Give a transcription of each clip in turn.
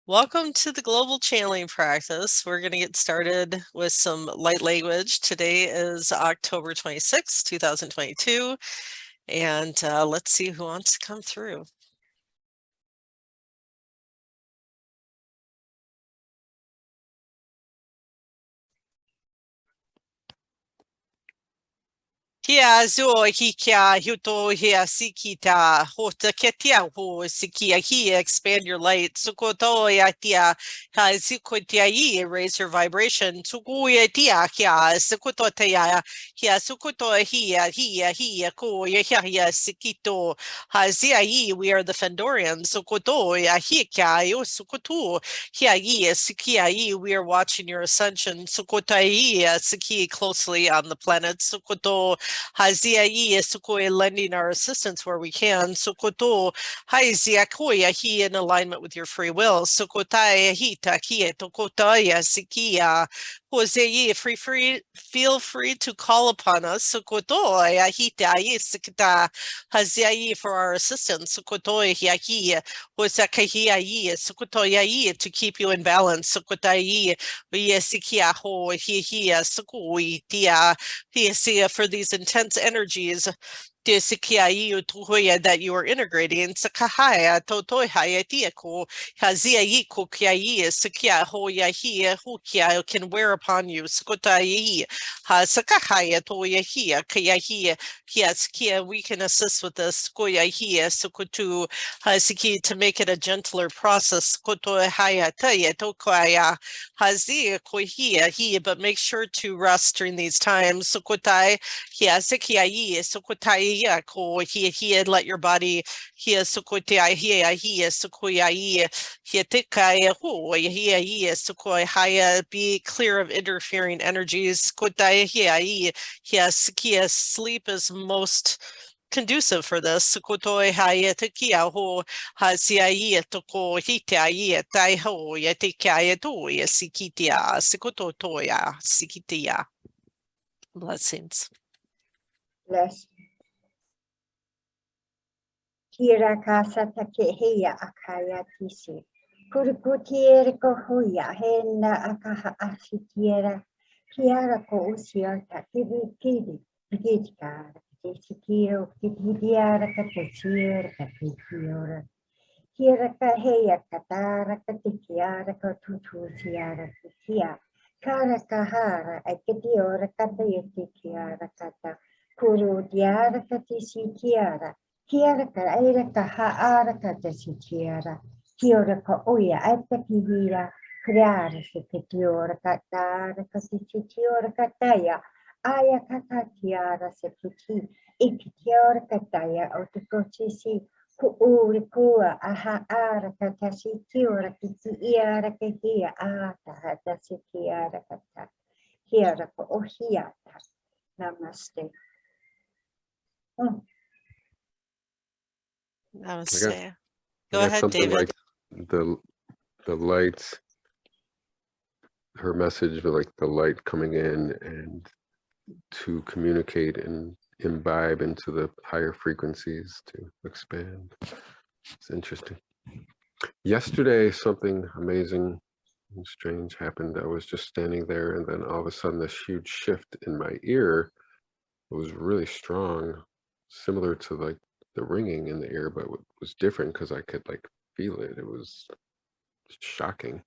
Welcome to the Global Channeling Practice. We're going to get started with some light language. Today is October 26, 2022, and let's see who wants to come through. Kia zo hikia huto hia sikita hota ketia ho sikia hi expand your light sukoto yatia ha sikotia hi raise your vibration sukuya tia kia sukoto tia hia sukoto hia ko hia sikito ha zia hi we are the Fendorians sukoto ya hikia yo sukoto hia hi sikia hi we are watching your ascension sukota hi siki closely on the planet sukoto Haziai Sukoi lending our assistance where we can. Sukoto Haiziakoya he in alignment with your free will. Sukotai hita kie tokotaya sikia. Hosei free feel free to call upon us. Sukoto hita sikita Haziai for our assistance. Sukoto hiahi Hosakahia Sukotoya to keep you in balance. Sukotai Sikia ho hia sukui tia for these intense energies that you are integrating sakahaya totohaya tiako haziaiko kiai sakia hoya hi hukia can wear upon you skotai ha sakahaya toya hi kayahi hiaskia we can assist with this koya hi sukutu hasiki to make it a gentler process kotohaya taya tokaya hazi kohia hi but make sure to rest during these times sukotai hiasikiai sukotai ko he let your body here sukotai here sukoyai here tikai ho here sukoi haya be clear of interfering energies kotai here here sleep is most conducive for this. Sukotoi haya tekia ho hasiai toko hitai tai ho yetikai to sikitia sikototoya sikitia. Blessings. Bless. Kira kasa takehia akaya tisi. Kurukutiere ko huya hena akaha asikiera. Kiara ko usiota kibi kidicara. Tisikiro kidiara katesiera katesiora. Kira kaheya katara katikiara katutusiara kitia. Kara kahara ekediora katayetikiara kata. Kuru diara katisikiara. Kiara ka aira ka haara ka te sikiara. Kiora ka oia aita ki hira. Kriara se ke tiora ka tāra ka te sikiora ka taya. Aya ka ka tiara se ke ki. Iki tiora ka taya o te kotisi. Ku uri kua aha ara ka ta sikiora ki ti iara ka hia ata ha ta sikiara ka ta. Kiara ka ohiata. Namaste. Namaste. Go ahead, David. Like the lights, her message, like the light coming in and to communicate and imbibe into the higher frequencies to expand. It's interesting. Yesterday, something amazing and strange happened. I was just standing there, and then all of a sudden, this huge shift in my ear. It was really strong, similar to like the ringing in the ear, but it was different because I could like feel it. It was shocking.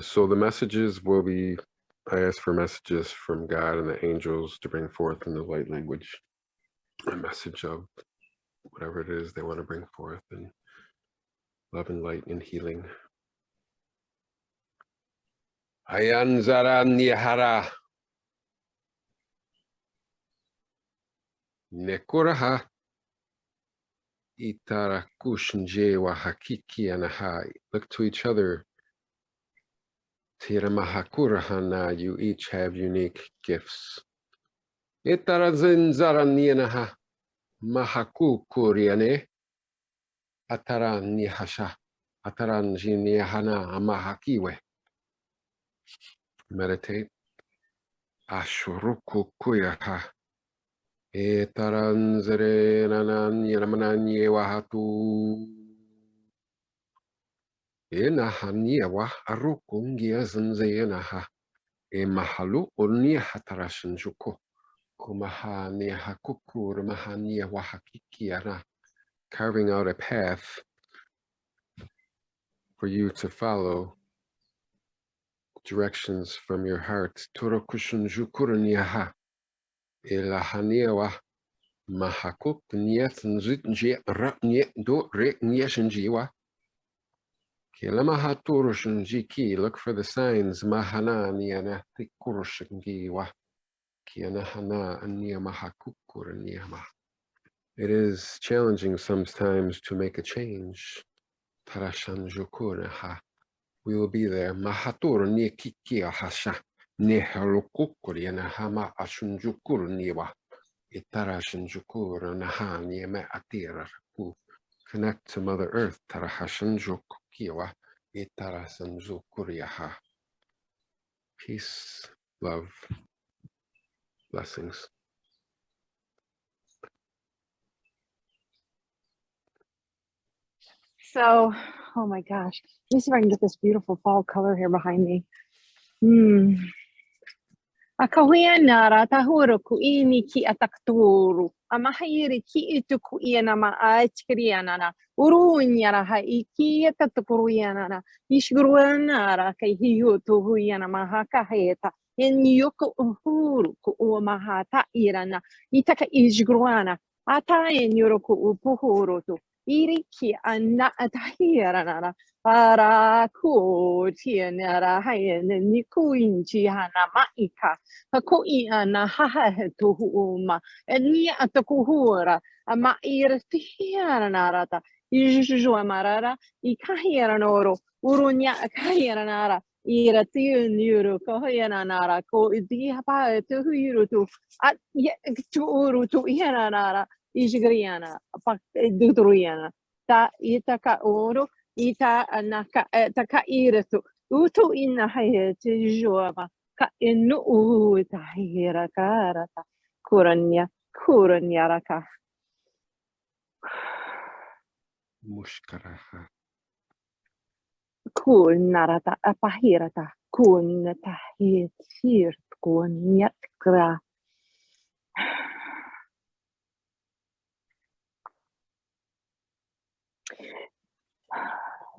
So the messages will be, I asked for messages from God and the angels to bring forth in the light language, a message of whatever it is they want to bring forth in love and light and healing. Ayanzara Nihara Nekuraha Itara Kushnje Wahakiki Anahai. Look to each other. Tiramahakurahana, you each have unique gifts. Itara Zinzara Nianaha Mahaku Kuriane Ataran Nihasha Ataran Jiniahana Amahakiwe. Meditate. Ashuruku Kuyaha. Etaranzere nanan yanamananye wahatu Enahaniawa arukungia zanzenaha. Emahalu unia hatarashanjuko. Kumahania hakukur mahania wahakikiara. Carving out a path for you to follow directions from your heart. Torokushunjukurniaha. Elahaniawa mahakuk niet nzitnje rakniet do rek nyeshanjiwa. Kilamahaturushanjiki. Look for the signs. Mahana niana tikurushangiwa. Kianahana ania mahakukurniama. It is challenging sometimes to make a change. Tarashanjukunaha. We will be there. Mahatur ni kikia hasha. Nehalukukuriana hama ashunjukur niwa. Itarashanjukur naha nieme atira. Connect to Mother Earth. Tarahashanjukiwa. Itarasanjukuriaha. Peace, love, blessings. So, oh my gosh. Let me see if I can get this beautiful fall color here behind me. Akawianara tahuru ku ini ki atakturu. Amahiri ki itu ku iana ma achkrianana. Urunyara ha iki atatukurianana. Ishgruanara kai hiutu huiana mahaka heta. En yoko uhuru ku umahata irana. Itaka ishgruana. Ata en yoroku upuhurutu. Iriki anna atahiranara. Para ku tienara hayen ni kuinchi hana maika. Hakoi ana haha tuhuma. Ni atakuhura. Ama irtihiranarata. Ijujua marara. Ikahiranoro. Urunya kahiranara. Iratiun yuru kohiranara. Ko idihapa tuhirutu. At tuurutu ihanara. Ijgriana. Pak dudriana. Ta itaka oro. Ita anaka taka iratu utu inna hayati joaba ka inu tahira karata kuranya raka Mushkaraha. kunarata apahirata kun tahir kunyatkra.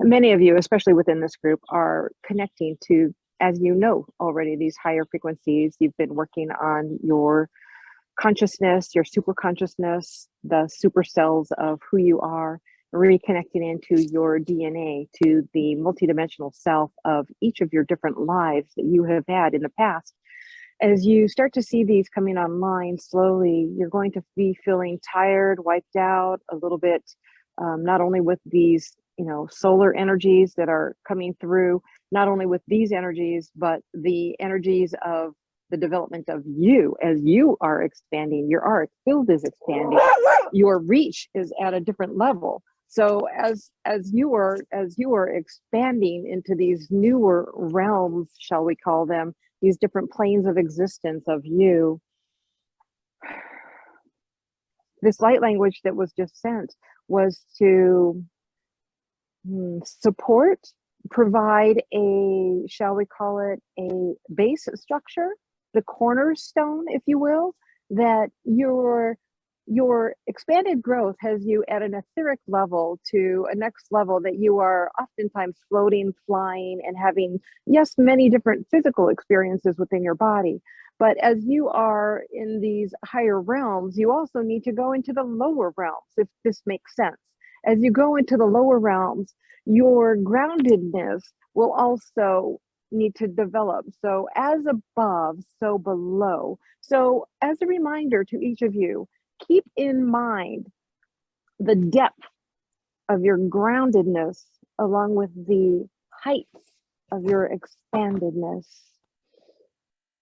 Many of you, especially within this group, are connecting to, as you know already, these higher frequencies. You've been working on your consciousness, your super consciousness, the super cells of who you are, reconnecting into your DNA, to the multidimensional self of each of your different lives that you have had in the past. As you start to see these coming online slowly, you're going to be feeling tired, wiped out a little bit, not only with these solar energies that are coming through, not only with these energies, but the energies of the development of you as you are expanding. Your art field is expanding. Your reach is at a different level. So as you are expanding into these newer realms, shall we call them, these different planes of existence of you, this light language that was just sent was to support, provide a, shall we call it, a base structure, the cornerstone, if you will, that your expanded growth has you at an etheric level to a next level that you are oftentimes floating, flying, and having, yes, many different physical experiences within your body. But as you are in these higher realms, you also need to go into the lower realms, if this makes sense. As you go into the lower realms, your groundedness will also need to develop. So as above, so below. So as a reminder to each of you, keep in mind the depth of your groundedness along with the heights of your expandedness.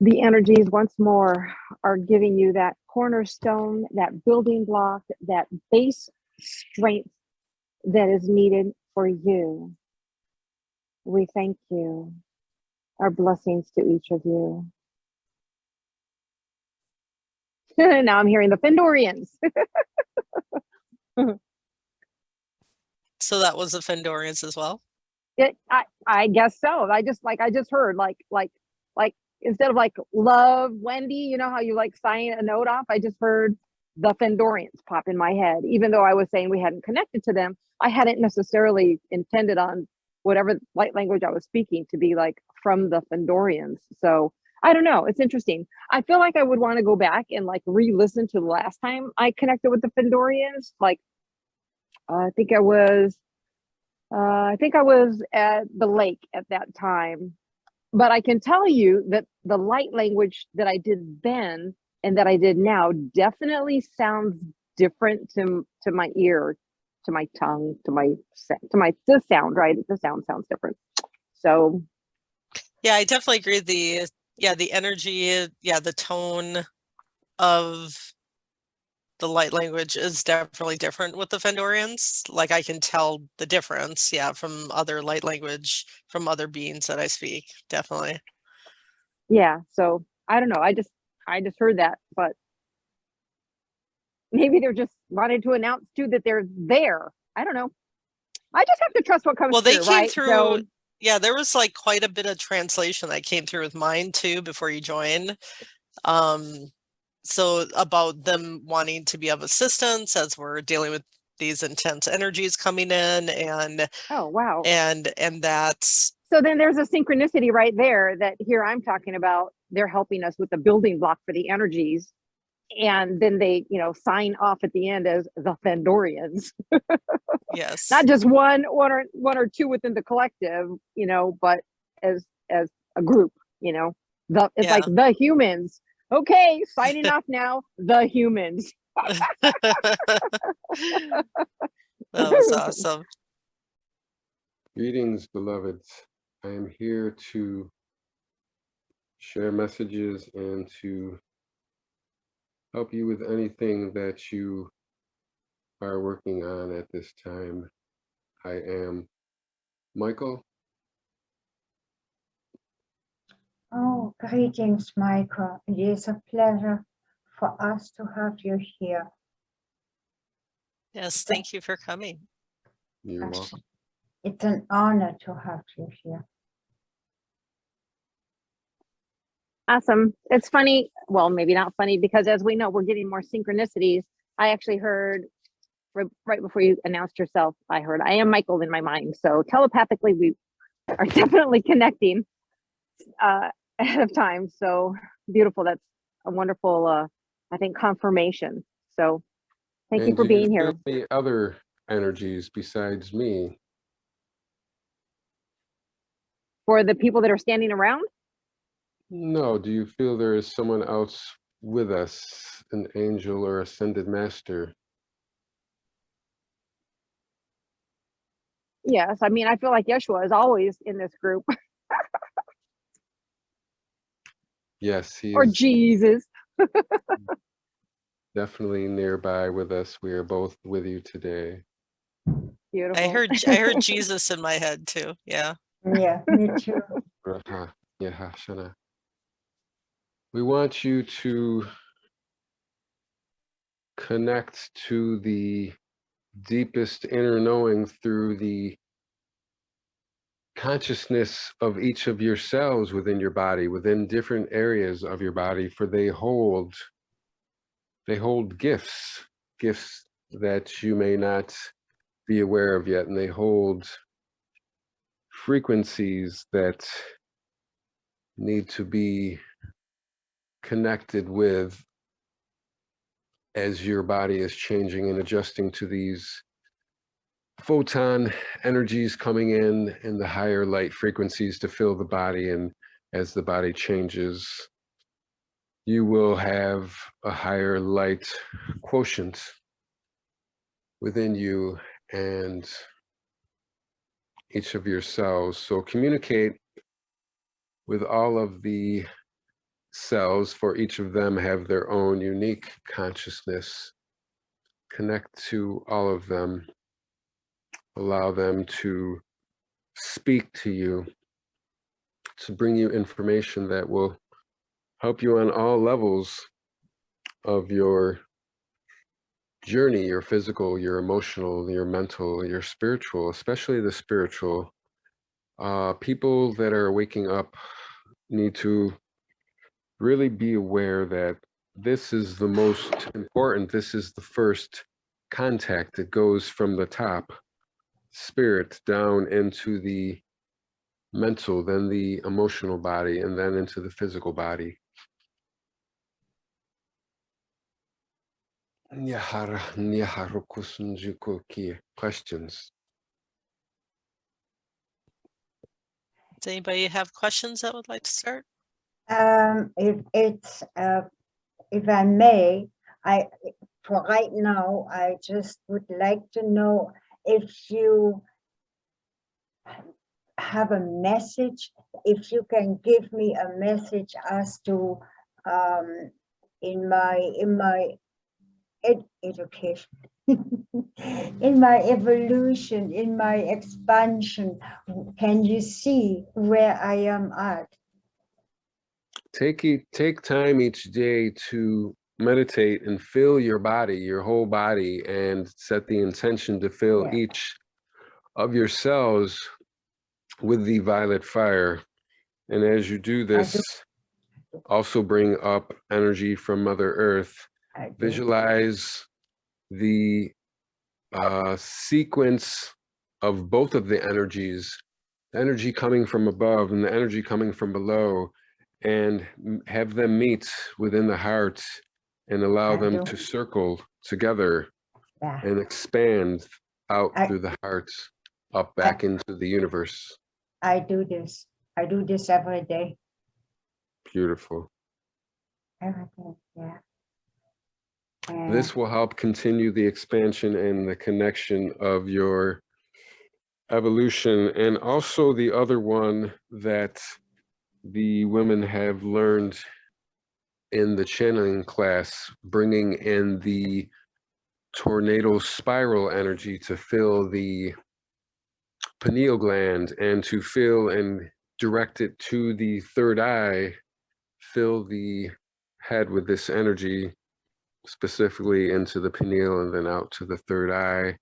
The energies, once more, are giving you that cornerstone, that building block, that base strength that is needed for you. We thank you. Our blessings to each of you. Now I'm hearing the Fendorians. So that was the Fendorians as well? I guess so. I just heard like instead of like love Wendy, you know how you like sign a note off, I just heard the Fendorians pop in my head. Even though I was saying we hadn't connected to them, I hadn't necessarily intended on whatever light language I was speaking to be like from the Fendorians. So I don't know. It's interesting. I feel like I would want to go back and like re-listen to the last time I connected with the Fendorians. Like I think I was at the lake at that time. But I can tell you that the light language that I did then and that I did now definitely sounds different to my ear, to my tongue, the sound, right? The sound sounds different. So yeah, I definitely agree. The energy, the tone of the light language is definitely different with the Fendorians. Like I can tell the difference, from other light language, from other beings that I speak, definitely. Yeah, so I don't know. I just heard that, but maybe they're just wanted to announce too that they're there. I don't know. I just have to trust what comes well, through, they came right? through. So, yeah, there was like quite a bit of translation that came through with mine too before you joined. So about them wanting to be of assistance as we're dealing with these intense energies coming in, and oh wow. and that's So then there's a synchronicity right there that here I'm talking about. They're helping us with the building block for the energies. And then they, sign off at the end as the Fendorians. yes, Not just one or two within the collective, but as a group, it's like the humans. Okay, signing off now, the humans. that was awesome. Greetings, beloveds. I am here to share messages and to help you with anything that you are working on at this time. I am Michael. Oh, greetings, Michael. It is a pleasure for us to have you here. Yes, thank you for coming. You're welcome. It's an honor to have you here. Awesome. It's funny. Well, maybe not funny, because as we know, we're getting more synchronicities. I actually heard right before you announced yourself, I heard I am Michael in my mind. So telepathically, we are definitely connecting ahead of time. So beautiful. That's a wonderful, I think, confirmation. So thank you for being here. Do you feel any other energies besides me? For the people that are standing around? No. Do you feel there is someone else with us, an angel or ascended master? Yes. I mean, I feel like Yeshua is always in this group. Yes, he or is Jesus. definitely nearby with us. We are both with you today. Beautiful. I heard Jesus in my head too. Yeah. Yeah, me too. We want you to connect to the deepest inner knowing through the consciousness of each of your cells within your body, within different areas of your body, for they hold gifts that you may not be aware of yet, and they hold frequencies that need to be connected with as your body is changing and adjusting to these photon energies coming in the higher light frequencies to fill the body. And as the body changes, you will have a higher light quotient within you and each of your cells. So communicate with all of the cells, for each of them have their own unique consciousness. Connect to all of them. Allow them to speak to you, to bring you information that will help you on all levels of your journey, your physical, your emotional, your mental, your spiritual, especially the spiritual. People that are waking up need to really be aware that this is the most important. This is the first contact. It goes from the top spirit down into the mental, then the emotional body, and then into the physical body. Questions? Does anybody have questions that would like to start? If I may, for right now, I just would like to know if you have a message, if you can give me a message as to in my education, in my evolution, in my expansion, can you see where I am at? Take time each day to meditate and feel your body, your whole body, and set the intention to fill each of your cells with the violet fire. And as you do this, also bring up energy from Mother Earth. Visualize the sequence of both of the energies, the energy coming from above and the energy coming from below, and have them meet within the heart and allow them to circle together and expand out through the heart, up back into the universe. I do this every day. Beautiful. Every day, yeah. This will help continue the expansion and the connection of your evolution. And also the other one that the women have learned in the channeling class, bringing in the tornado spiral energy to fill the pineal gland and to fill and direct it to the third eye, fill the head with this energy, specifically into the pineal and then out to the third eye,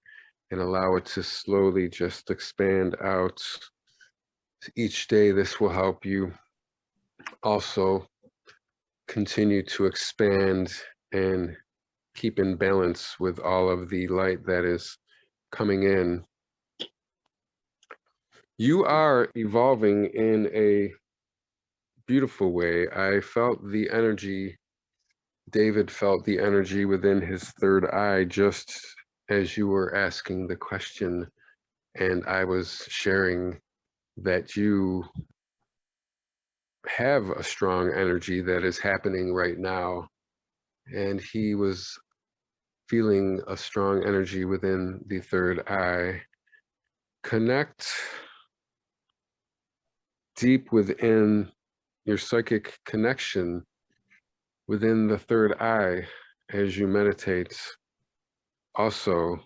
and allow it to slowly just expand out. Each day, this will help you also continue to expand and keep in balance with all of the light that is coming in. You are evolving in a beautiful way. I felt the energy, David felt the energy within his third eye just as you were asking the question, and I was sharing that you have a strong energy that is happening right now, and he was feeling a strong energy within the third eye. Connect deep within your psychic connection within the third eye as you meditate also,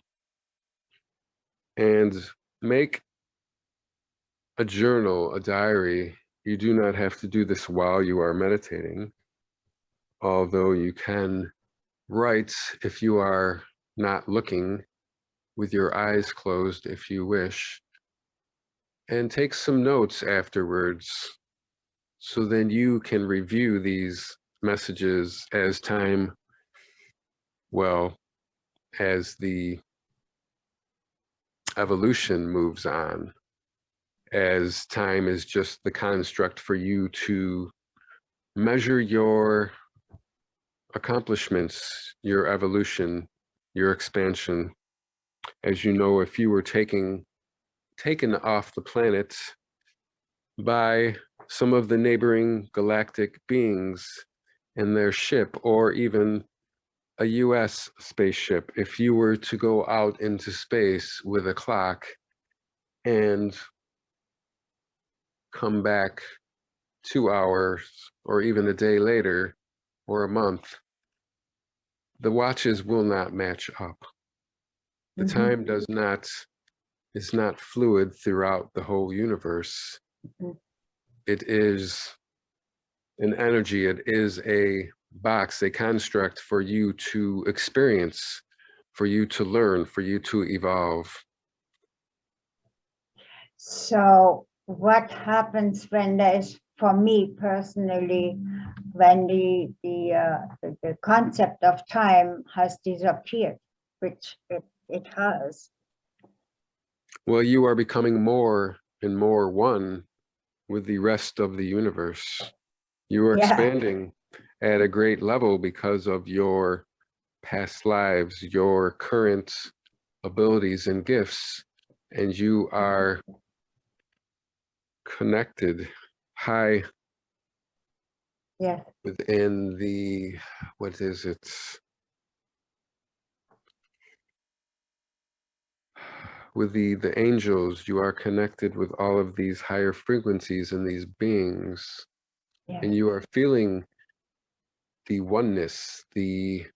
and make a journal, a diary. You do not have to do this while you are meditating, although you can write if you are not looking, with your eyes closed if you wish, and take some notes afterwards, so then you can review these messages as time, well, as the evolution moves on, as time is just the construct for you to measure your accomplishments, your evolution, your expansion. As you know, if you were taken off the planet by some of the neighboring galactic beings in their ship, or even a US spaceship, if you were to go out into space with a clock and come back 2 hours or even a day later or a month, the watches will not match up. The time is not fluid throughout the whole universe. It is an energy, it is a box, a construct for you to experience, for you to learn, for you to evolve. So what happens when there's, for me personally, when the concept of time has disappeared, which it has. Well, you are becoming more and more one with the rest of the universe. You are expanding at a great level because of your past lives, your current abilities and gifts, and you are connected high within the, what is it? With the angels. You are connected with all of these higher frequencies and these beings, and you are feeling the oneness, the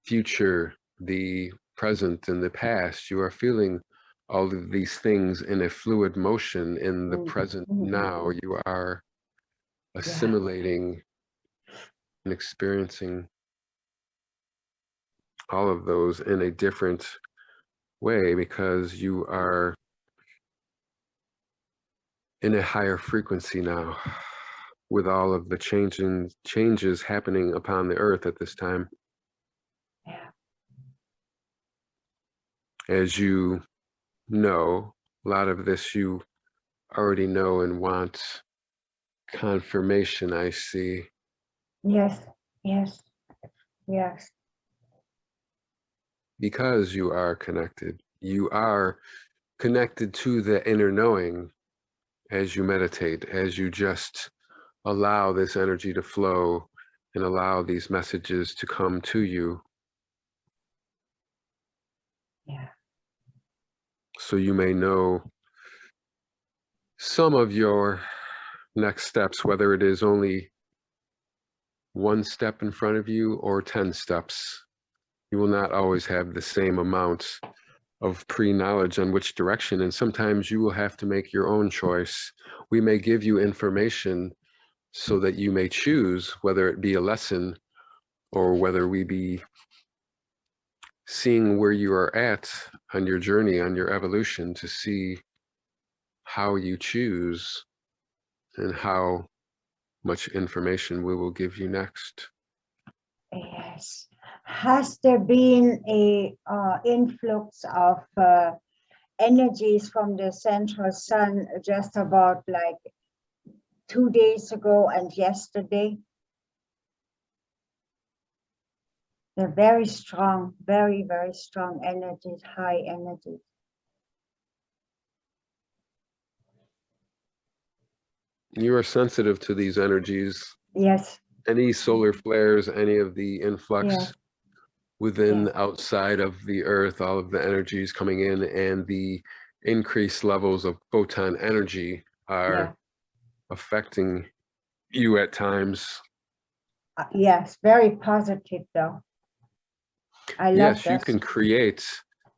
future, the present, and the past. You are feeling all of these things in a fluid motion in the present now. You are assimilating and experiencing all of those in a different way because you are in a higher frequency now with all of the changes happening upon the earth at this time. As you know, a lot of this you already know and want confirmation, I see. Yes. Because you are connected to the inner knowing as you meditate, as you just allow this energy to flow and allow these messages to come to you. So you may know some of your next steps, whether it is only one step in front of you or 10 steps. You will not always have the same amount of pre-knowledge on which direction, and sometimes you will have to make your own choice. We may give you information so that you may choose whether it be a lesson or whether we be seeing where you are at on your journey, on your evolution, to see how you choose and how much information we will give you next. Yes. Has there been a influx of energies from the central sun just about like 2 days ago and yesterday? They're very strong, very, very strong energies, high energies. You are sensitive to these energies. Yes. Any solar flares, any of the influx within, outside of the earth, all of the energies coming in and the increased levels of photon energy are affecting you at times. Yes, very positive though. I love yes, you can create.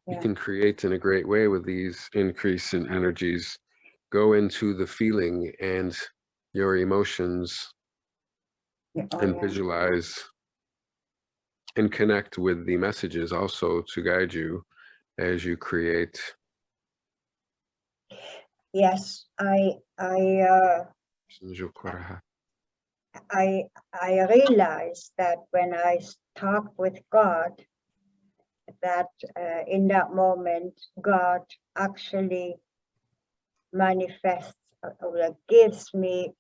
You can create in a great way with these increase in energies. Go into the feeling and your emotions and visualize and connect with the messages also to guide you as you create. Yes, I realized that when I talk with God, that in that moment, God actually manifests or gives me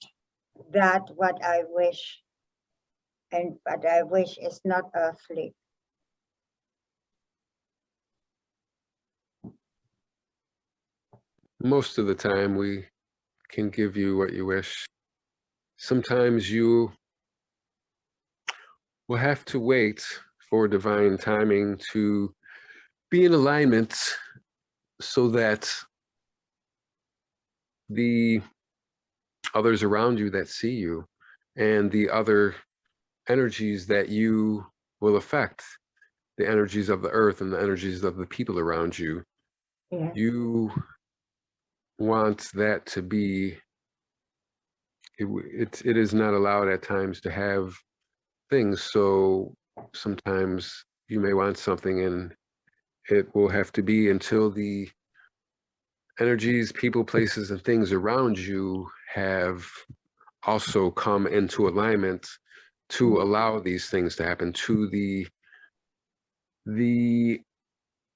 that what I wish, and what I wish is not earthly. Most of the time we can give you what you wish. Sometimes you will have to wait for divine timing to be in alignment so that the others around you that see you and the other energies that you will affect, the energies of the earth and the energies of the people around you, you want that to be, it is not allowed at times to have things. So sometimes you may want something and it will have to be until the energies, people, places, and things around you have also come into alignment to allow these things to happen, to the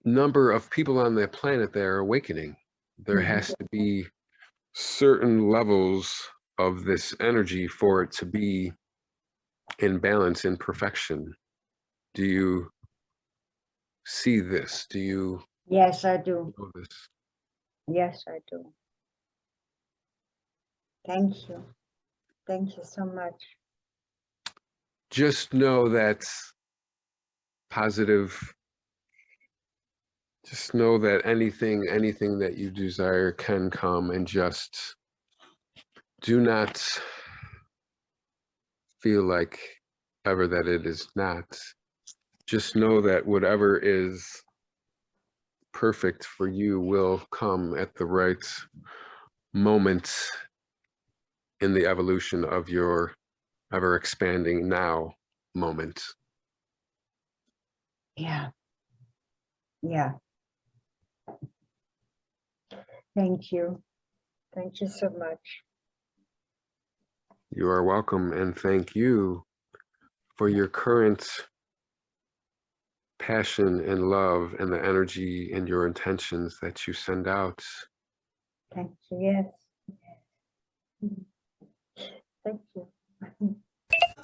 number of people on the planet that are awakening. There has to be certain levels of this energy for it to be in balance, in perfection. Do you see this? Do you Yes, I do. know this? Yes, I do. Thank you. Thank you so much. Just know that positive, just know that anything that you desire can come, and just do not feel like ever that it is not. Just know that whatever is perfect for you will come at the right moment in the evolution of your ever expanding now moment. Yeah. Yeah. Thank you. Thank you so much. You are welcome, and thank you for your current passion and love and the energy and your intentions that you send out. Thank you. Yes. Thank you.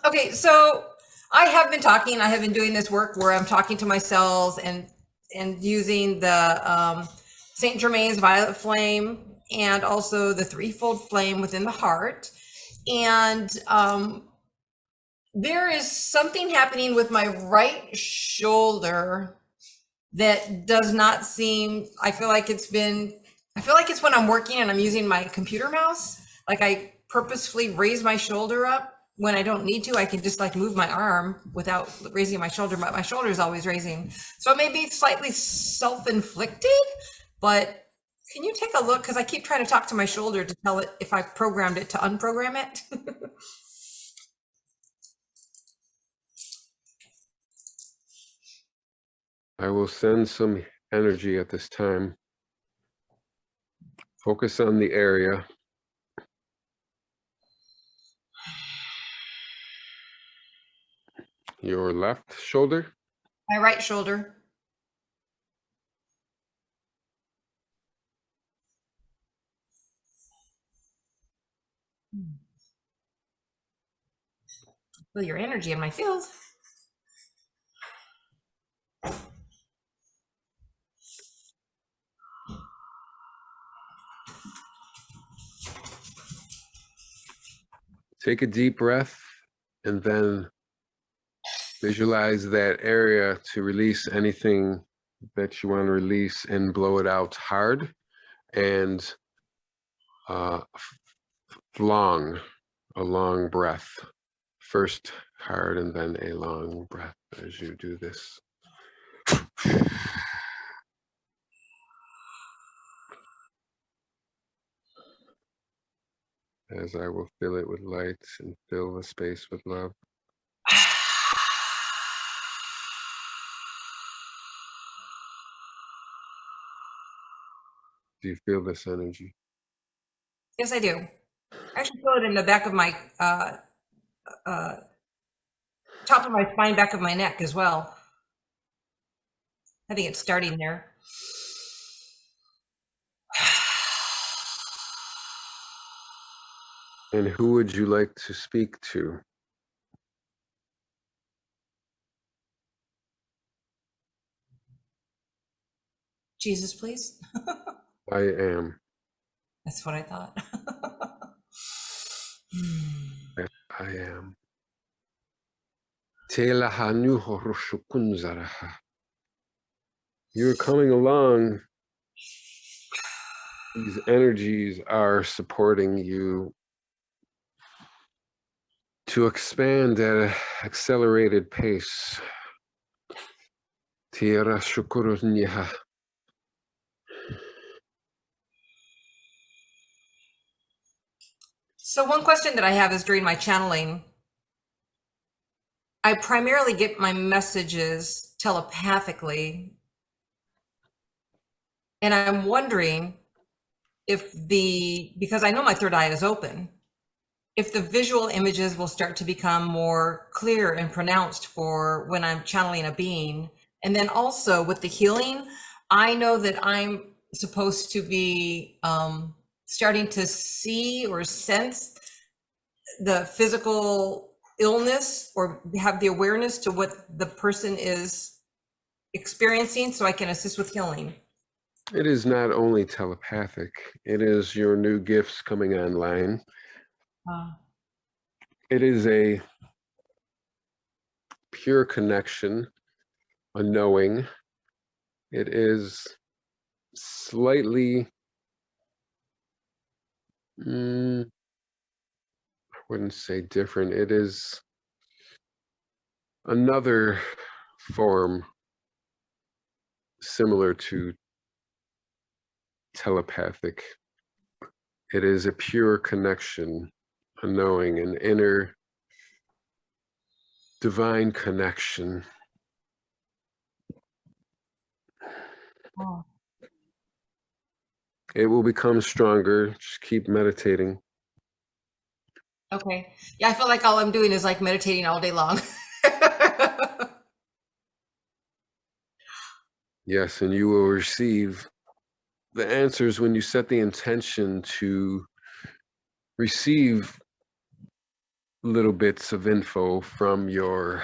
Okay, so I have been doing this work where I'm talking to my cells and using the Saint Germain's violet flame and also the threefold flame within the heart. And there is something happening with my right shoulder that does not seem, I feel like it's when I'm working and I'm using my computer mouse, like I purposefully raise my shoulder up when I don't need to. I can just like move my arm without raising my shoulder, but my shoulder is always raising. So it may be slightly self-inflicted, but can you take a look? Because I keep trying to talk to my shoulder to tell it if I programmed it to unprogram it. I will send some energy at this time. Focus on the area. Your left shoulder. My right shoulder. Feel your energy in my field. Take a deep breath and then visualize that area to release anything that you want to release and blow it out hard and long, a long breath. First hard and then a long breath as you do this. As I will fill it with light and fill the space with love. Do you feel this energy? Yes, I do. I actually feel it in the back of my top of my spine, back of my neck as well. I think it's starting there. And who would you like to speak to? Jesus, please. I am. That's what I thought. I am. You're coming along. These energies are supporting you to expand at an accelerated pace. So one question that I have is during my channeling, I primarily get my messages telepathically. And I'm wondering because I know my third eye is open, if the visual images will start to become more clear and pronounced for when I'm channeling a being. And then also with the healing, I know that I'm supposed to be starting to see or sense the physical illness, or have the awareness to what the person is experiencing, so I can assist with healing. It is not only telepathic, it is your new gifts coming online. It is a pure connection, a knowing. It is slightly, I wouldn't say different. It is another form similar to telepathic. It is a pure connection, a knowing, an inner divine connection. Oh. It will become stronger. Just keep meditating. Okay. Yeah, I feel like all I'm doing is like meditating all day long. Yes, and you will receive the answers when you set the intention to receive little bits of info from your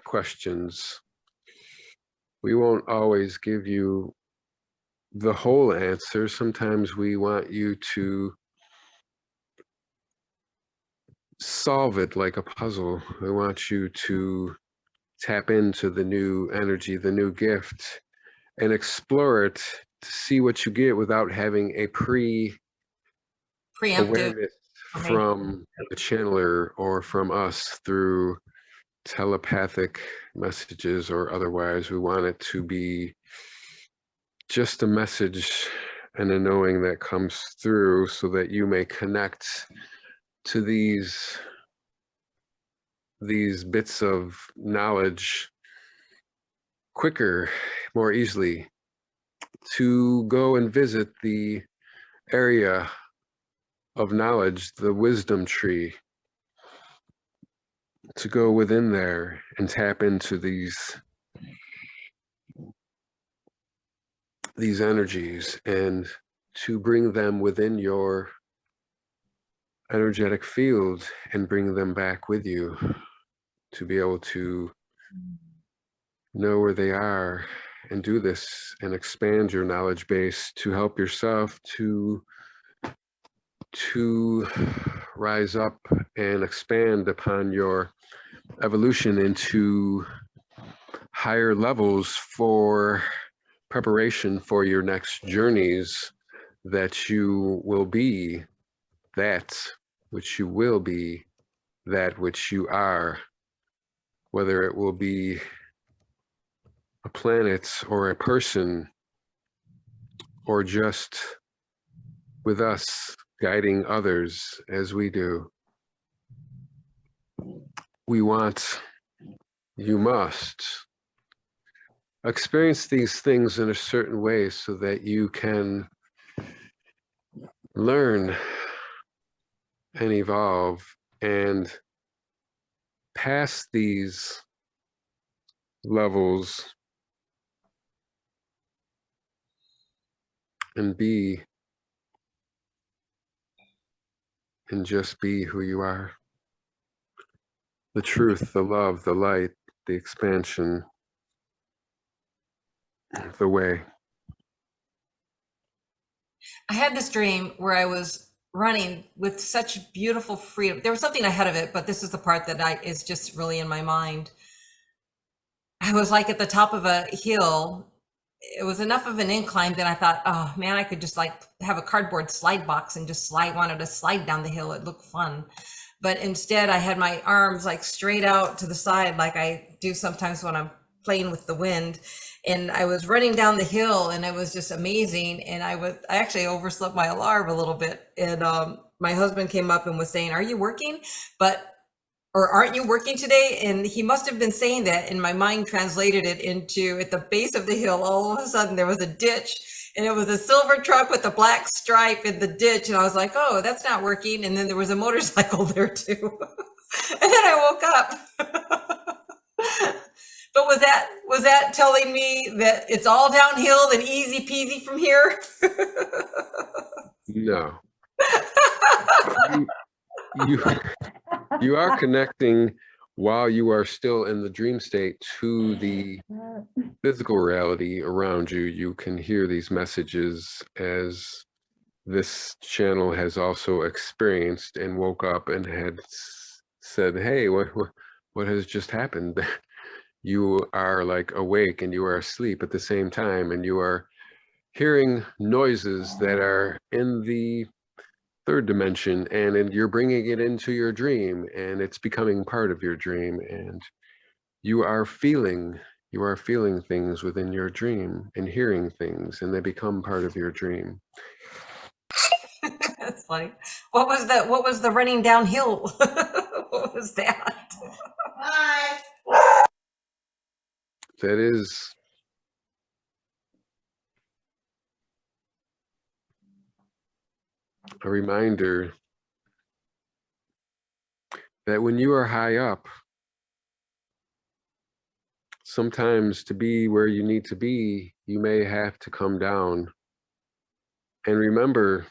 questions. We won't always give you the whole answer. Sometimes we want you to solve it like a puzzle. We want you to tap into the new energy, the new gift, and explore it to see what you get without having a preemptive awareness from the channeler or from us through telepathic messages or otherwise. We want it to be just a message and a knowing that comes through, so that you may connect to these bits of knowledge quicker, more easily, to go and visit the area of knowledge, the wisdom tree, to go within there and tap into these energies, and to bring them within your energetic field and bring them back with you, to be able to know where they are and do this and expand your knowledge base to help yourself to rise up and expand upon your evolution into higher levels for preparation for your next journeys, that you will be that which you will be, that which you are, whether it will be a planet or a person, or just with us guiding others as we do. We want, you must experience these things in a certain way so that you can learn and evolve and pass these levels and be and just be who you are. The truth, the love, the light, the expansion, the way. I had this dream where I was running with such beautiful freedom. There was something ahead of it, but this is the part that is just really in my mind. I was like at the top of a hill. It was enough of an incline that I thought, oh man, I could just like have a cardboard slide box and just wanted to slide down the hill. It looked fun. But instead I had my arms like straight out to the side, like I do sometimes when I'm playing with the wind. And I was running down the hill and it was just amazing. And I actually overslept my alarm a little bit. And my husband came up and was saying, are you working? Or aren't you working today? And he must have been saying that, and my mind translated it into, at the base of the hill, all of a sudden there was a ditch And it was a silver truck with a black stripe in the ditch. And I was like, oh, that's not working. And then there was a motorcycle there too. And then I woke up. But was that telling me that it's all downhill and easy peasy from here? No. You are connecting while you are still in the dream state to the physical reality around you. You can hear these messages as this channel has also experienced and woke up and had said, hey, what has just happened? You are like awake and you are asleep at the same time, and you are hearing noises that are in the third dimension, and you're bringing it into your dream, and it's becoming part of your dream, and you are feeling things within your dream and hearing things, and they become part of your dream. That's funny. What was the running downhill? What was that? Bye. That is a reminder that when you are high up, sometimes to be where you need to be, you may have to come down. And remember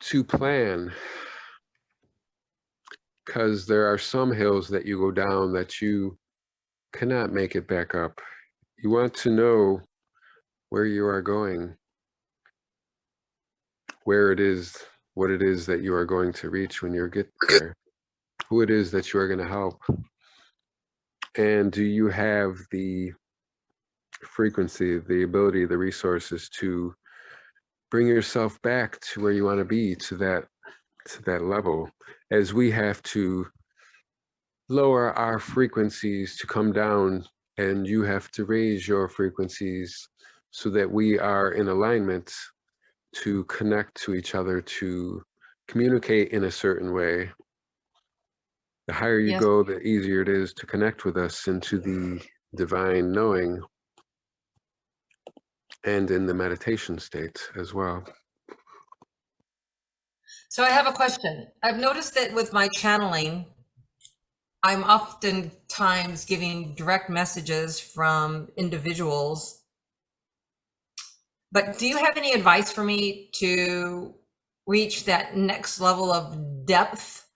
to plan, because there are some hills that you go down that you cannot make it back up. You want to know where you are going, where it is, what it is that you are going to reach when you get there, who it is that you are going to help. And do you have the frequency, the ability, the resources to bring yourself back to where you want to be, to that level, as we have to lower our frequencies to come down, and you have to raise your frequencies so that we are in alignment to connect to each other, to communicate in a certain way. The higher you go, the easier it is to connect with us into the divine knowing, and in the meditation state as well. So I have a question. I've noticed that with my channeling, I'm oftentimes giving direct messages from individuals. But do you have any advice for me to reach that next level of depth?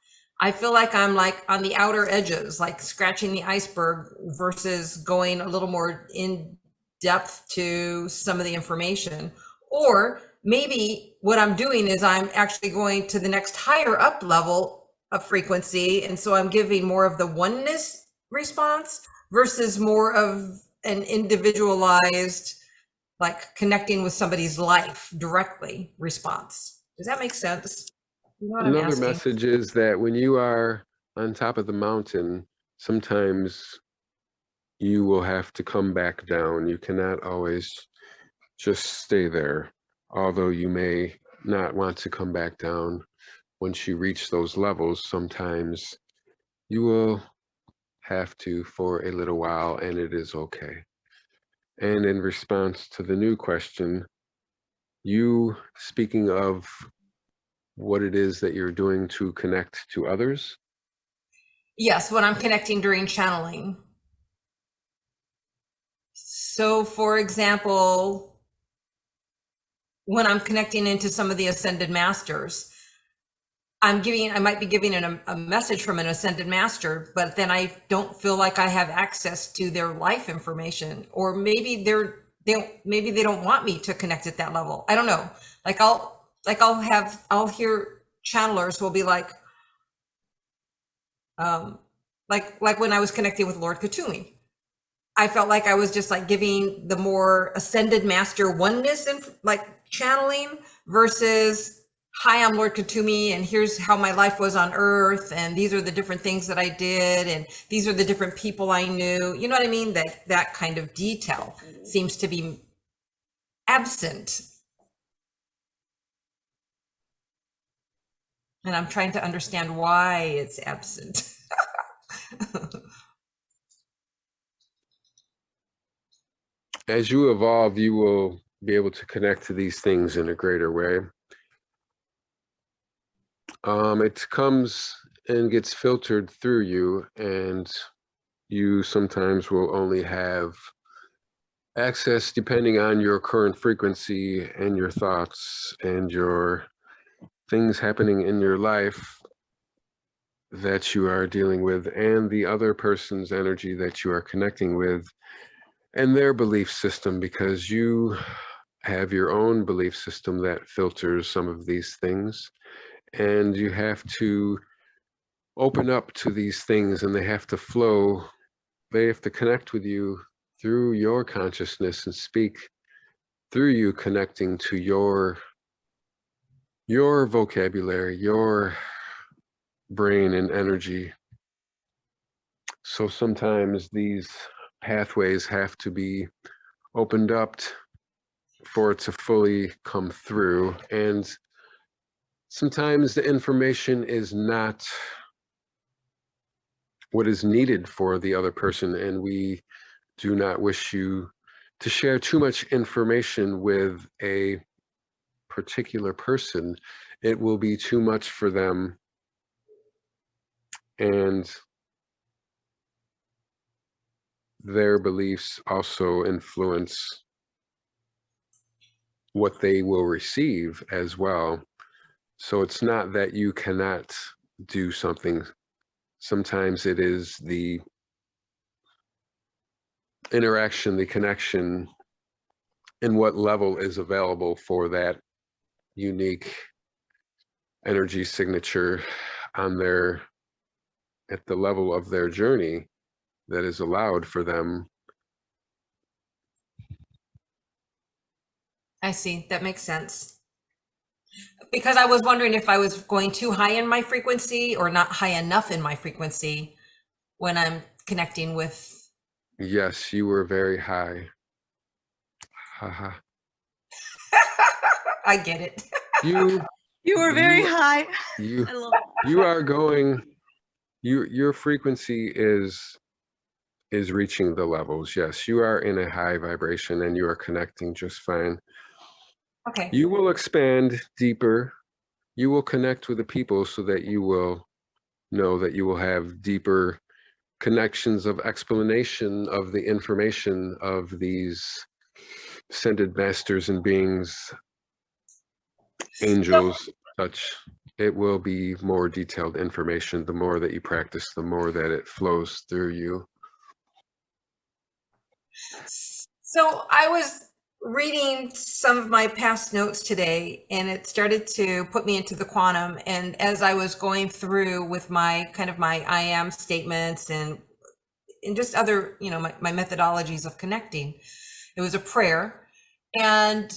I feel like I'm like on the outer edges, like scratching the iceberg, versus going a little more in depth to some of the information. Or maybe what I'm doing is I'm actually going to the next higher up level of frequency, and so I'm giving more of the oneness response versus more of an individualized, like connecting with somebody's life directly response. Does that make sense? You know what I'm Another asking? message is that when you are on top of the mountain, sometimes you will have to come back down. You cannot always just stay there, although you may not want to come back down. Once you reach those levels, sometimes you will have to for a little while, and it is okay. And in response to the new question, you speaking of what it is that you're doing to connect to others? Yes, when I'm connecting during channeling. So for example, when I'm connecting into some of the ascended masters, I might be giving a message from an ascended master, but then I don't feel like I have access to their life information, or maybe they don't want me to connect at that level. I don't know. I'll hear channelers will be like when I was connecting with Lord Kutumi, I felt like I was just like giving the more ascended master oneness and like channeling versus, hi, I'm Lord Kutumi, and here's how my life was on earth, and these are the different things that I did, and these are the different people I knew. You know what I mean? That kind of detail seems to be absent. And I'm trying to understand why it's absent. as you evolve, you will be able to connect to these things in a greater way. It comes and gets filtered through you, and you sometimes will only have access depending on your current frequency and your thoughts and your things happening in your life that you are dealing with, and the other person's energy that you are connecting with, and their belief system, because you have your own belief system that filters some of these things, and you have to open up to these things, and they have to flow. They have to connect with you through your consciousness and speak through you, connecting to your vocabulary, your brain and energy. So sometimes these pathways have to be opened up for it to fully come through, and sometimes the information is not what is needed for the other person, and we do not wish you to share too much information with a particular person. It will be too much for them, and their beliefs also influence what they will receive as well. So it's not that you cannot do something. Sometimes it is the interaction, the connection, and what level is available for that unique energy signature on their, at the level of their journey, that is allowed for them. I see. That makes sense. Because I was wondering if I was going too high in my frequency or not high enough in my frequency when I'm connecting with. Yes, you were very high. Haha. I get it. You were very high. You I love you are going, your frequency is reaching the levels. Yes, you are in a high vibration and you are connecting just fine. Okay. You will expand deeper. You will connect with the people so that you will know that you will have deeper connections of explanation of the information of these ascended masters and beings, angels, such. It will be more detailed information. The more that you practice, the more that it flows through you. So I was reading some of my past notes today, and it started to put me into the quantum. And as I was going through with my kind of my I am statements and just other, you know, my methodologies of connecting, it was a prayer. And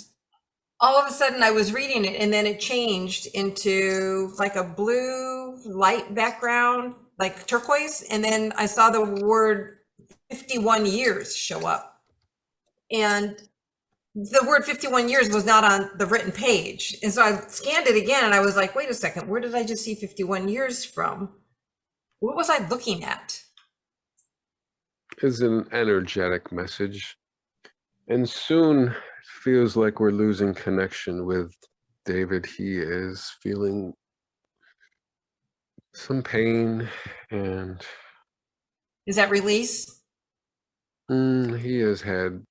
all of a sudden I was reading it, and then it changed into like a blue light background, like turquoise. And then I saw the word 51 years show up. And the word 51 years was not on the written page. And so I scanned it again, and I was like, wait a second, where did I just see 51 years from? What was I looking at? Is an energetic message. And soon it feels like we're losing connection with David. He is feeling some pain, and Is that release? he has had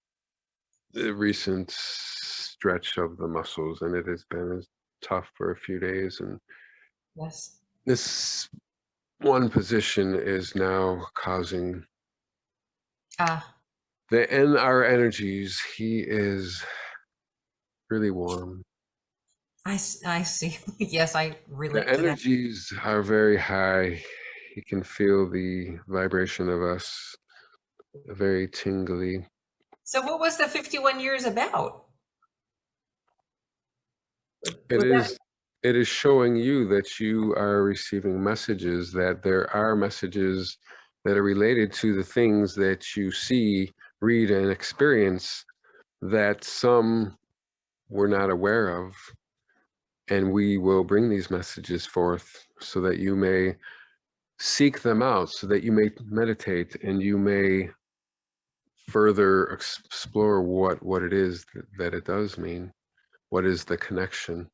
the recent stretch of the muscles, and it has been tough for a few days. And Yes. this one position is now causing in our energies. He is really warm. I see. Yes, I relate The to that. energies are very high. He can feel the vibration of us, very tingly. So what was the 51 years about? It is showing you that you are receiving messages, that there are messages that are related to the things that you see, read, and experience that some were not aware of. And we will bring these messages forth so that you may seek them out, so that you may meditate and you may further explore what it is that it does mean. What is the connection?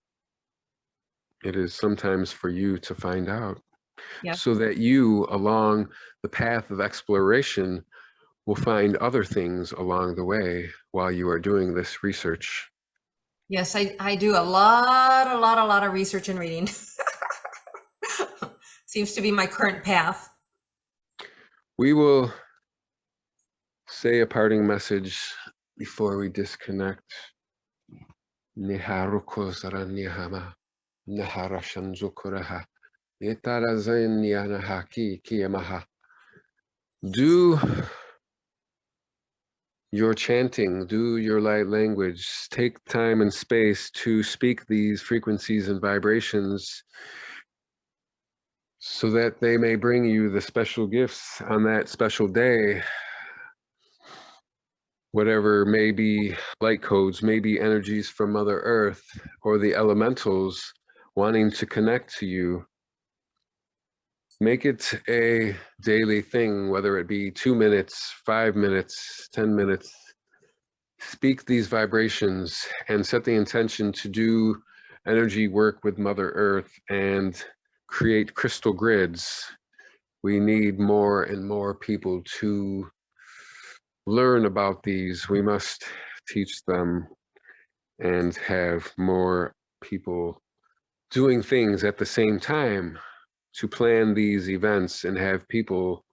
It is sometimes for you to find out, so that you, along the path of exploration, will find other things along the way while you are doing this research. Yes, I do a lot of research and reading. Seems to be my current path. We will say a parting message before we disconnect. Niharukozaranyahama, naharashanzukuraha, itarazanyanaha kiyamaha. Do your chanting, do your light language, take time and space to speak these frequencies and vibrations so that they may bring you the special gifts on that special day. Whatever may be light codes, maybe energies from Mother Earth or the elementals wanting to connect to you. Make it a daily thing, whether it be 2 minutes, 5 minutes, 10 minutes. Speak these vibrations and set the intention to do energy work with Mother Earth and create crystal grids. We need more and more people to learn about these. We must teach them and have more people doing things at the same time to plan these events and have people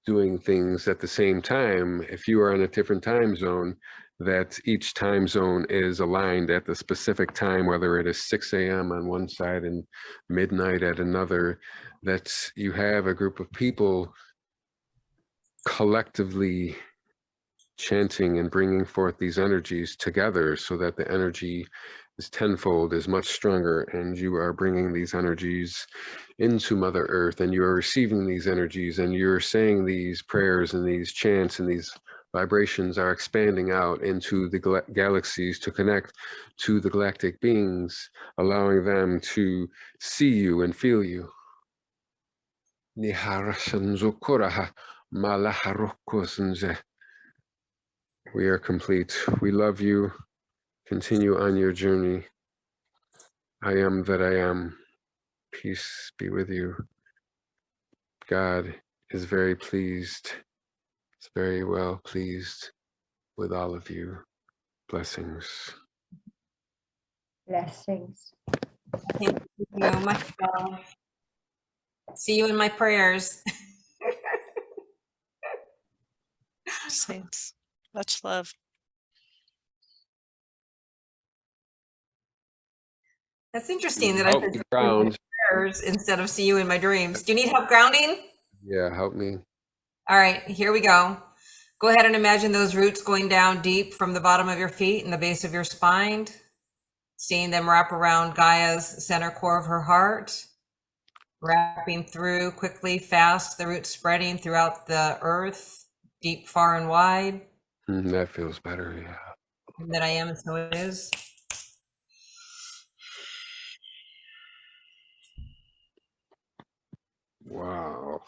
doing things at the same time. If you are in a different time zone, that each time zone is aligned at the specific time, whether it is 6 a.m. on one side and midnight at another, that you have a group of people collectively chanting and bringing forth these energies together so that the energy is tenfold, is much stronger, and you are bringing these energies into Mother Earth, and you are receiving these energies, and you're saying these prayers and these chants, and these vibrations are expanding out into the galaxies to connect to the galactic beings, allowing them to see you and feel you. We are complete. We love you. Continue on your journey. I am that I am. Peace be with you. God is very pleased. Is very well pleased with all of you. Blessings. Blessings. Thank you. Much love. See you in my prayers. Saints, much love. That's interesting that I Help said me ground. prayers instead of see you in my dreams. Do you need help grounding? Yeah, help me. All right, here we go. Go ahead and imagine those roots going down deep from the bottom of your feet and the base of your spine, seeing them wrap around Gaia's center core of her heart, wrapping through quickly, fast, the roots spreading throughout the earth, deep, far, and wide. That feels better, yeah. And that I am, and so it is. Wow.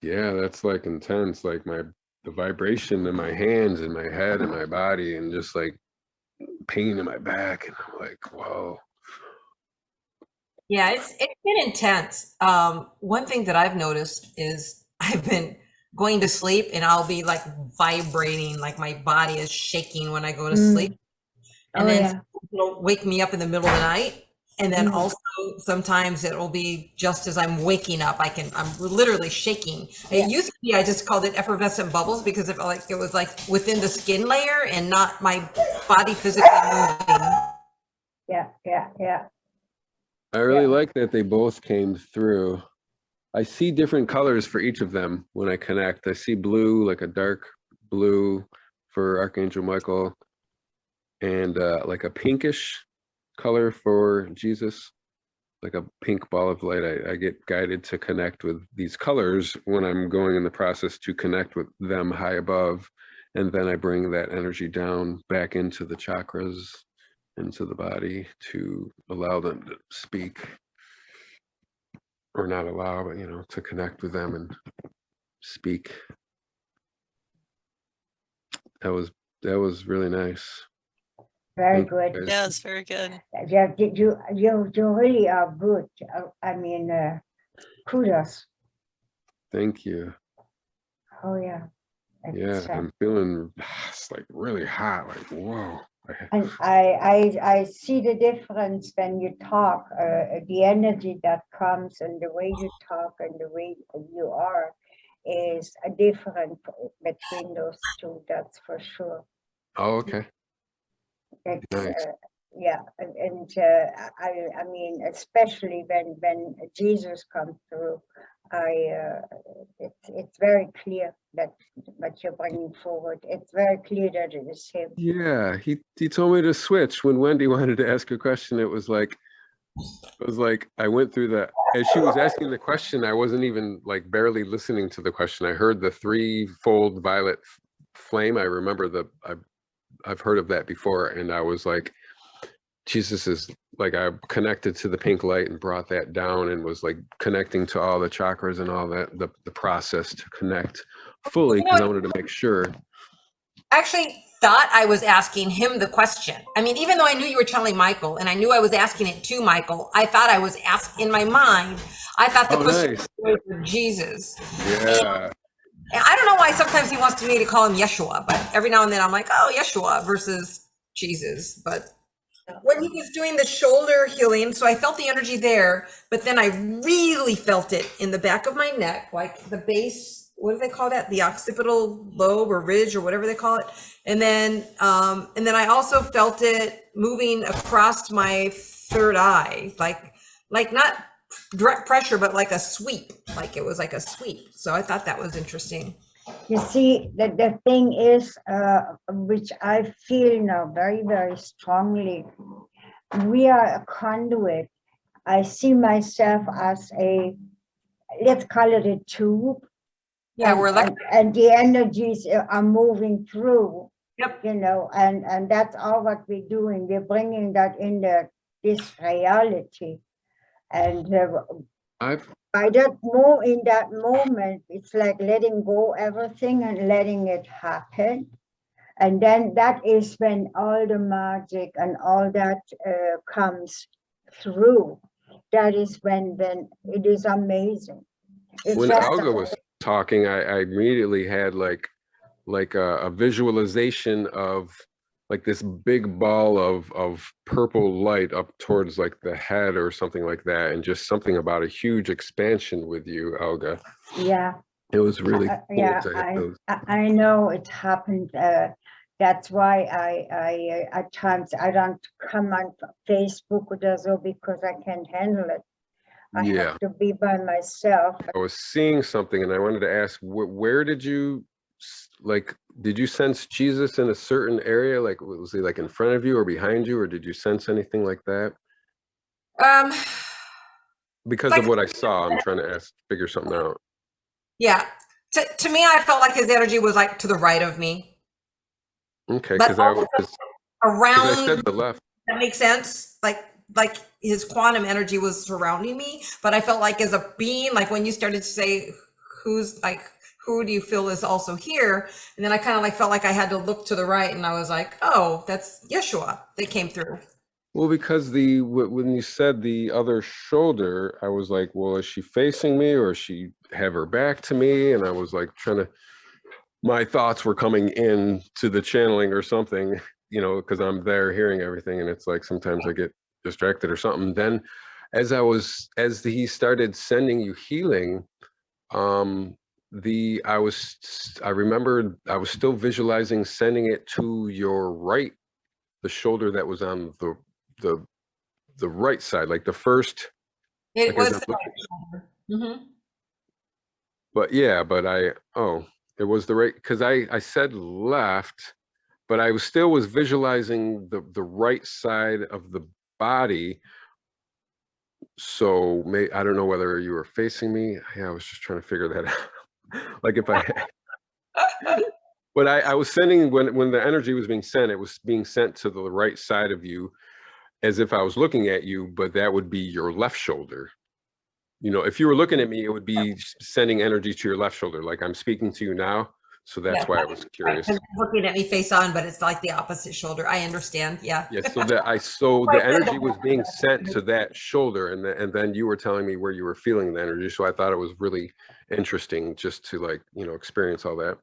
Yeah, that's like intense. Like the vibration in my hands and my head and my body, and just like pain in my back, and I'm like, whoa. Yeah, it's been intense. One thing that I've noticed is I've been going to sleep and I'll be like vibrating, like my body is shaking when I go to sleep. And then it'll wake me up in the middle of the night. And then also sometimes it will be just as I'm waking up, I'm literally shaking. It used to be, I just called it effervescent bubbles because it felt like it was like within the skin layer and not my body physically moving. Yeah. I really like that they both came through. I see different colors for each of them when I connect. I see blue, like a dark blue for Archangel Michael, and like a pinkish color for Jesus, like a pink ball of light. I get guided to connect with these colors when I'm going in the process to connect with them high above, and then I bring that energy down back into the chakras, into the body, to allow them to speak. or not allow, but, you know, to connect with them and speak. That was really nice. Very Thank you, good. guys. Yeah, it's very good. Yeah, you really are good. I mean, kudos. Thank you. Oh yeah. Yeah, It's, I'm feeling it's like really hot. Like, whoa. and I see the difference when you talk. The energy that comes and the way you talk and the way you are is a different between those two. That's for sure. Oh, okay. It's, Nice. yeah, and I mean, especially when Jesus comes through, it's very clear that what you're bringing forward. It's very clear that it is him. Yeah, he told me to switch when Wendy wanted to ask a question. It was like I went through the, as she was asking the question, I wasn't even like barely listening to the question. I heard the threefold violet flame. I remember I've heard of that before, and I was like, Jesus is like, I connected to the pink light and brought that down and was like connecting to all the chakras and all that, the process to connect fully, because I wanted to make sure. I actually thought I was asking him the question. I mean, even though I knew you were telling Michael and I knew I was asking it to Michael, I thought I was asking in my mind. I thought the question was for Jesus. Yeah. And I don't know why sometimes he wants me to call him Yeshua, but every now and then I'm like, oh, Yeshua versus Jesus. But when he was doing the shoulder healing, so I felt the energy there, but then I really felt it in the back of my neck, like the base, what do they call that? The occipital lobe or ridge or whatever they call it. And then I also felt it moving across my third eye, like not direct pressure, but like a sweep, like it was like a sweep. So I thought that was interesting. You see, the thing is, which I feel now very, very strongly, we are a conduit. I see myself as a, let's call it a tube. Yeah, and the energies are moving through. Yep. You know, and that's all what we're doing. We're bringing that in this reality, and by that in that moment, it's like letting go everything and letting it happen. And then that is when all the magic and all that comes through. That is when it is amazing. It's When just Elga was talking, I immediately had like a visualization of like this big ball of purple light up towards like the head or something like that, and just something about a huge expansion with you, Elga. Yeah, it was really cool. Yeah, I know it happened. That's why I at times I don't come on Facebook or so, because I can't handle it. I have to be by myself. I was seeing something and I wanted to ask, where did you, like, did you sense Jesus in a certain area? Like, was he like in front of you or behind you, or did you sense anything like that? Because of what I saw, I'm trying to figure something out. Yeah. To me, I felt like his energy was like to the right of me. Okay, because I was around. I said the left. That makes sense. Like his quantum energy was surrounding me, but I felt like as a being, like when you started to say, who do you feel is also here? And then I kind of like felt like I had to look to the right, and I was like, oh, that's Yeshua that came through. Well, because when you said the other shoulder, I was like, well, is she facing me or she have her back to me? And I was like my thoughts were coming in to the channeling or something, you know, because I'm there hearing everything, and it's like sometimes I get distracted or something. Then as he started sending you healing, I remembered I was still visualizing sending it to your right, the shoulder that was on the right side, like the first. It was the right shoulder. Mm-hmm. But it was the right, because I said left, but I was visualizing the right side of the body. So I don't know whether you were facing me. Yeah, I was just trying to figure that out. Like if but I was sending, when the energy was being sent, it was being sent to the right side of you, as if I was looking at you, but that would be your left shoulder. you know, if you were looking at me, it would be sending energy to your left shoulder, like I'm speaking to you now. So that's why I was curious. Right, looking at me face on, but it's like the opposite shoulder. I understand. Yeah. Yeah. So the energy was being sent to that shoulder, and then you were telling me where you were feeling the energy. So I thought it was really interesting just to, like, you know, experience all that.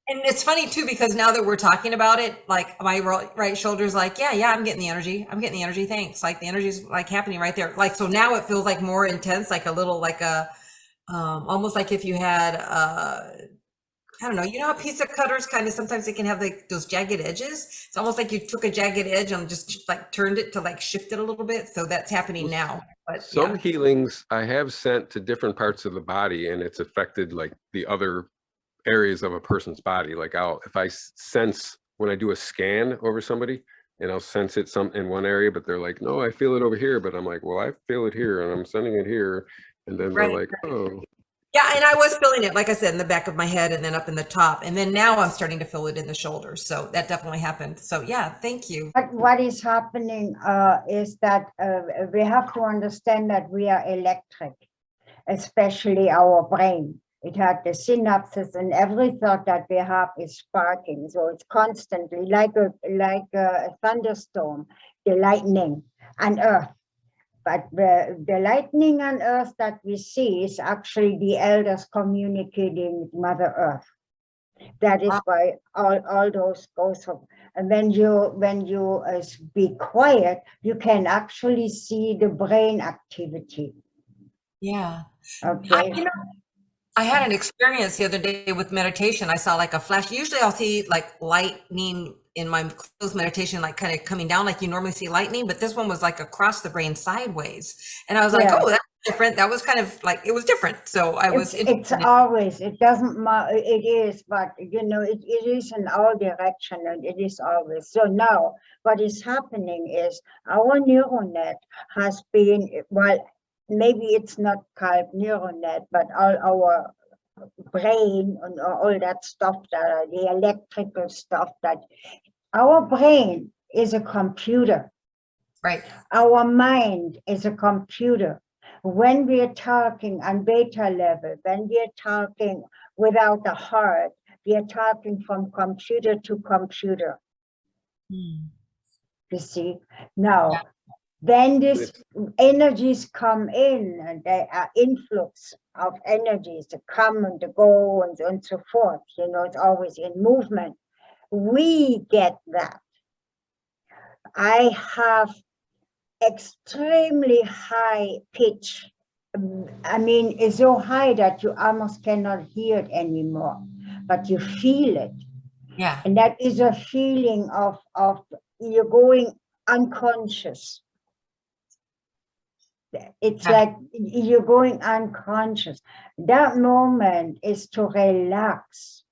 And it's funny too, because now that we're talking about it, like my right shoulder's like, yeah, I'm getting the energy. I'm getting the energy. Thanks. Like the energy's like happening right there. Like, so now it feels like more intense, like a little, like a, almost like if you had, I don't know, you know how pizza cutters kind of, sometimes they can have like those jagged edges. It's almost like you took a jagged edge and just like turned it to like shift it a little bit. So that's happening now. But some healings I have sent to different parts of the body, and it's affected like the other areas of a person's body. Like if I sense when I do a scan over somebody, and I'll sense it in one area, but they're like, no, I feel it over here. But I'm like, well, I feel it here, and I'm sending it here. And then they're like, oh. Yeah, and I was feeling it, like I said, in the back of my head and then up in the top. And then now I'm starting to feel it in the shoulders. So that definitely happened. So yeah, thank you. But what is happening is that we have to understand that we are electric, especially our brain. It had the synapses, and every thought that we have is sparking. So it's constantly like a thunderstorm, the lightning and earth. But the lightning on earth that we see is actually the elders communicating with Mother Earth. That is why all those goes up. And when you be quiet, you can actually see the brain activity. Yeah. Okay. I had an experience the other day with meditation. I saw like a flash. Usually I'll see like lightning in my closed meditation, like kind of coming down like you normally see lightning, but this one was like across the brain sideways. And I was like, oh, that's different. That was kind of like, it was different. So it's always, it doesn't matter, it is, but you know, it is in all direction, and it is always. So now what is happening is our neural net has been, well, maybe it's not called neural net, but all our brain and all that stuff, that the electrical stuff, that our brain is a computer. Right. Our mind is a computer. When we are talking on beta level, when we are talking without a heart, we are talking from computer to computer. You see? Now, then these energies come in, and there are influx of energies to come and to go and so forth. You know, it's always in movement. We get that. I have extremely high pitch. I mean, it's so high that you almost cannot hear it anymore, but you feel it. Yeah. And that is a feeling of you're going unconscious. It's like you're going unconscious. That moment is to relax,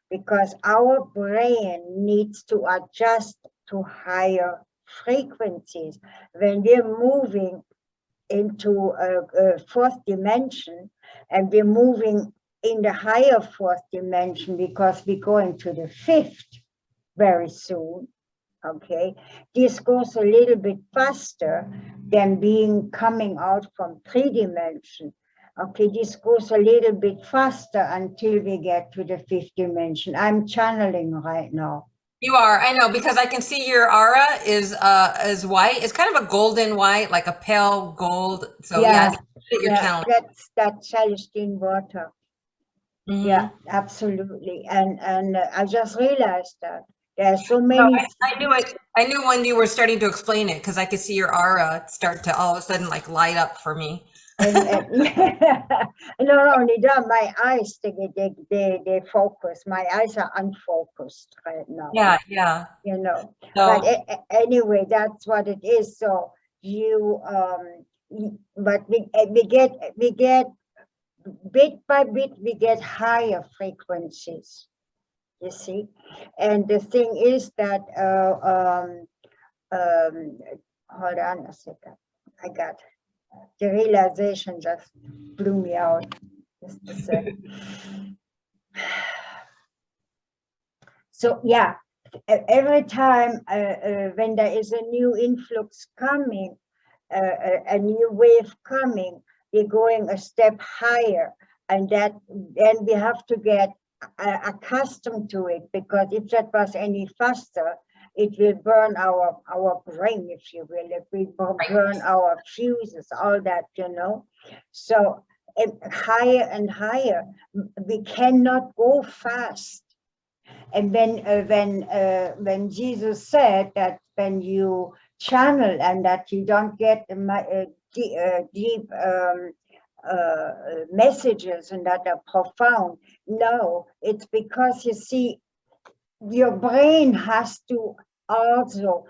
because our brain needs to adjust to higher frequencies. When we're moving into a fourth dimension, and we're moving in the higher fourth dimension, because we're going to the fifth very soon. Okay, this goes a little bit faster than coming out from 3 dimension. Okay, this goes a little bit faster until we get to the 5th dimension. I'm channeling right now. You are, I know, because I can see your aura is white. It's kind of a golden white, like a pale gold. So yeah, that's Celestine Vorta. Yeah, absolutely. And I just realized that there's so many. No, I knew it. I knew when you were starting to explain it, because I could see your aura start to all of a sudden like light up for me. and not only that, my eyes they focus. My eyes are unfocused right now. Yeah. You know. So, but anyway, that's what it is. So you but we get bit by bit, we get higher frequencies. You see, and the thing is that hold on a second. I got the realization just blew me out. Just a second. So yeah, every time when there is a new influx coming, a new wave coming, we're going a step higher, and that then we have to get accustomed to it, because if that was any faster, it will burn our brain, if you will. It will burn our fuses, all that, you know. So higher and higher. We cannot go fast. And when Jesus said that when you channel and that you don't get deep messages and that are profound, no, it's because, you see, your brain has to also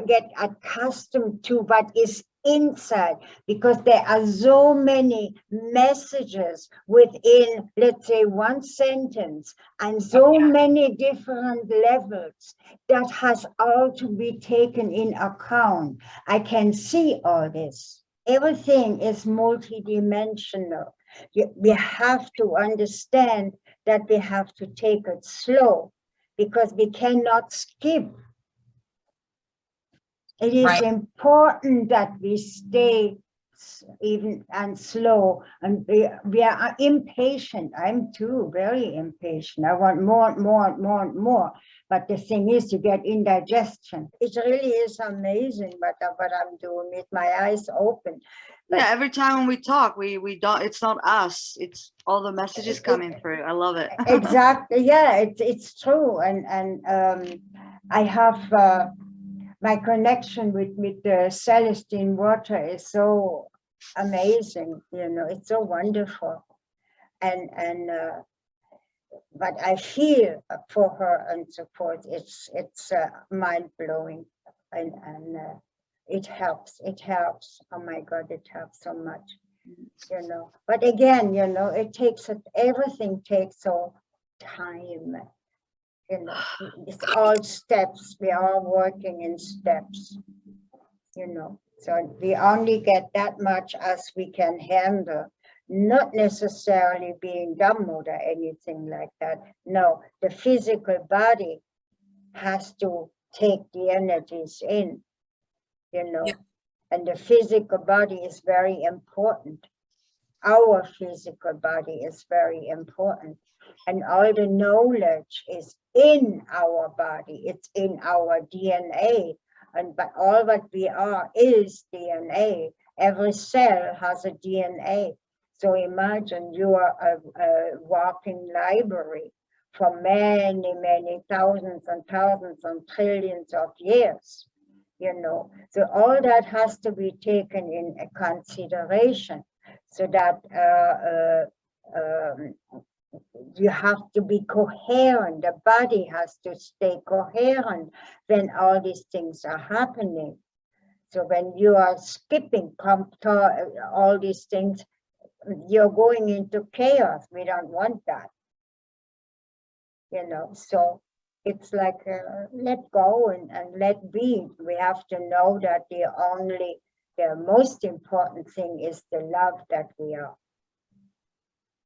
get accustomed to what is inside, because there are so many messages within, let's say, one sentence, and so many different levels that has all to be taken in account. I can see all this. Everything is multidimensional. We have to understand that we have to take it slow, because we cannot skip. It is important that we stay even and slow, and we are impatient. I'm too very impatient. I want more and more and more and more. But the thing is, you get indigestion. It really is amazing what I'm doing with my eyes open. Yeah, every time when we talk, we don't, it's not us, it's all the messages coming through. I love it. Exactly. Yeah, it's true. And I have my connection with Celestine Vorta is so amazing, you know. It's so wonderful, and what I feel for her and so forth, it's mind blowing, and it helps. Oh my God, it helps so much, you know. But again, you know, everything takes so time. You know, it's all steps. We are working in steps, you know. So we only get that much as we can handle, not necessarily being dumb or anything like that. No, the physical body has to take the energies in, you know, and the physical body is very important. Our physical body is very important. And all the knowledge is in our body, it's in our DNA, but all what we are is DNA. Every cell has a DNA. So imagine you are a walking library for many, many thousands and thousands and trillions of years, you know. So all that has to be taken in consideration, so that you have to be coherent. The body has to stay coherent when all these things are happening. So when you are skipping all these things, you're going into chaos. We don't want that, you know. So it's like let go and let be. We have to know that the most important thing is the love that we are.